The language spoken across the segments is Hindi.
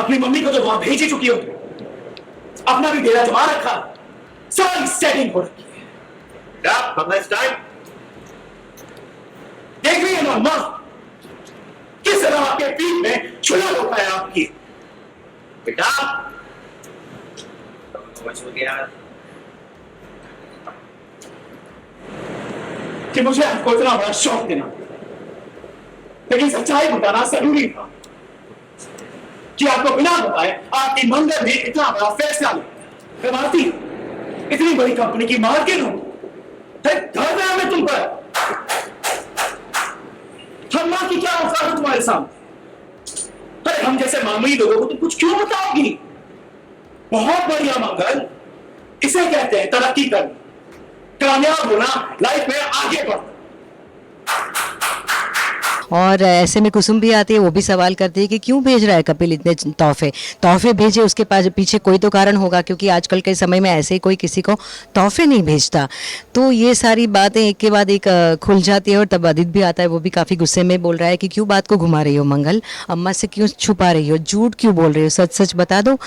अपनी मम्मी को तो वहां भेज ही चुकी हो, अपना भी डेरा जमा रखा, सारी सेटिंग हो रखी है। देख रही है ना अम्मा, किस तरह आपके पीठ में छुला होता है आपकी। बेटा हो गया कि मुझे आपको इतना बड़ा शौक देना, लेकिन सच्चाई बताना जरूरी था कि आपको बिना बताए आपकी मंगल ने इतना बड़ा फैसला लिया। भारती इतनी बड़ी कंपनी की मालकिन हो, धर्म है मैं तुम पर। हम मां की क्या औकात है तुम्हारे सामने? अरे हम जैसे मामूली लोगों को तुम कुछ क्यों बताओगी? बहुत बढ़िया मंगल, इसे कहते हैं तरक्की करना, कामयाब होना, लाइफ में आगे बढ़ना। और ऐसे में कुसुम भी आती है, वो भी सवाल करती है कि क्यों भेज रहा है कपिल इतने तोहफे भेजे, उसके पास पीछे कोई तो कारण होगा, क्योंकि आजकल के समय में ऐसे ही कोई किसी को तोहफे नहीं भेजता। तो ये सारी बातें एक के बाद एक खुल जाती है। और तब आदित्य भी आता है, वो भी काफ़ी गुस्से में बोल रहा है कि क्यों बात को घुमा रही हो मंगल, अम्मा से क्यों छुपा रही हो, झूठ क्यों बोल रही हो, सच सच बता दो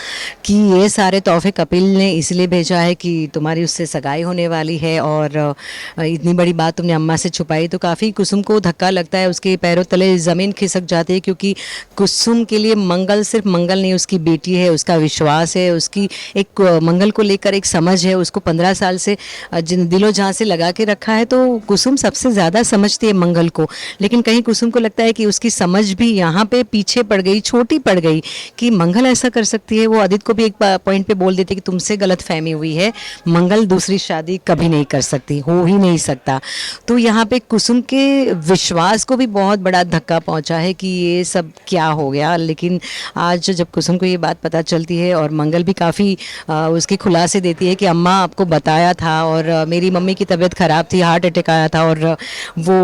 कि ये सारे तोहफे कपिल ने इसलिए भेजा है कि तुम्हारी उससे सगाई होने वाली है और इतनी बड़ी बात तुमने अम्मा से छुपाई। तो काफ़ी कुसुम को धक्का लगता है, उसके पैरों तले ज़मीन खिसक जाती है, क्योंकि कुसुम के लिए मंगल सिर्फ मंगल नहीं, उसकी बेटी है, उसका विश्वास है, उसकी एक मंगल को लेकर एक समझ है, उसको 15 साल से जिन दिलो जहाँ से लगा के रखा है। तो कुसुम सबसे ज़्यादा समझती है मंगल को, लेकिन कहीं कुसुम को लगता है कि उसकी समझ भी यहाँ पे पीछे पड़ गई, छोटी पड़ गई, कि मंगल ऐसा कर सकती है। वो आदित्य को भी एक पॉइंट पे बोल देती कि तुमसे गलत फहमी हुई है, मंगल दूसरी शादी कभी नहीं कर सकती, हो ही नहीं सकता। तो यहाँ पे कुसुम के विश्वास को भी बहुत बड़ा धक्का पहुंचा है कि ये सब क्या हो गया। लेकिन आज जब कुसुम को ये बात पता चलती है और मंगल भी काफ़ी उसके खुलासे देती है कि अम्मा आपको बताया था और मेरी मम्मी की तबीयत ख़राब थी, हार्ट अटैक आया था, और वो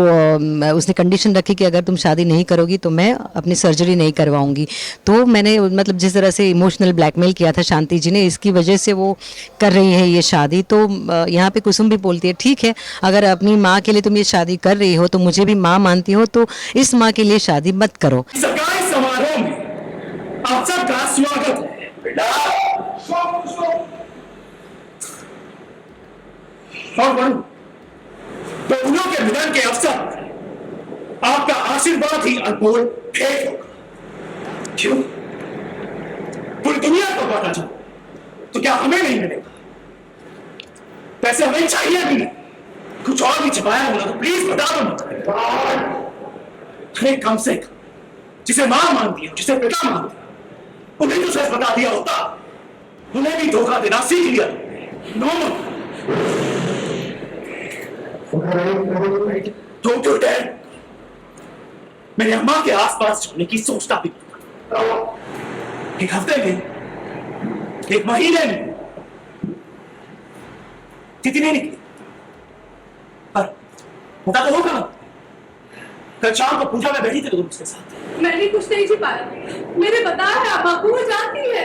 उसने कंडीशन रखी कि अगर तुम शादी नहीं करोगी तो मैं अपनी सर्जरी नहीं करवाऊंगी। तो मैंने मतलब जिस तरह से इमोशनल ब्लैकमेल किया था शांति जी ने, इसकी वजह से वो कर रही है ये शादी। तो यहाँ पे कुसुम भी बोलती है ठीक है, अगर अपनी माँ के लिए तुम ये शादी कर रही हो तो मुझे भी माँ मानती हो, तो इस माँ के लिए शादी मत करो। सगाई समारोह में आप सबका स्वागत है। बेटा और बड़ू, दोनों के मिलन के अवसर पर आपका आशीर्वाद ही अनमोल भेंट होगा। क्यों? पूरी दुनिया को पता चला तो क्या हमें नहीं मिलेगा? पैसे हमें चाहिए भी नहीं, कुछ और भी छिपाया होगा तो प्लीज बता दो। अरे कम से कम जिसे मां मानती है, जिसे पिता मानती है, उन्हें तो सच बता दिया होता, उन्हें भी धोखा देना सीख लिया। No, don't do that. मेरे अम्मा के आसपास छोड़ने की सोचता भी नहीं। एक हफ्ते में, एक महीने में कितनी निकली पर पता तो होगा। कल शाम को पूजा में बैठी थी तुम उसके साथ। मैंने कुछ नहीं छिपाया, मेरे बता है, आप वो जानती है।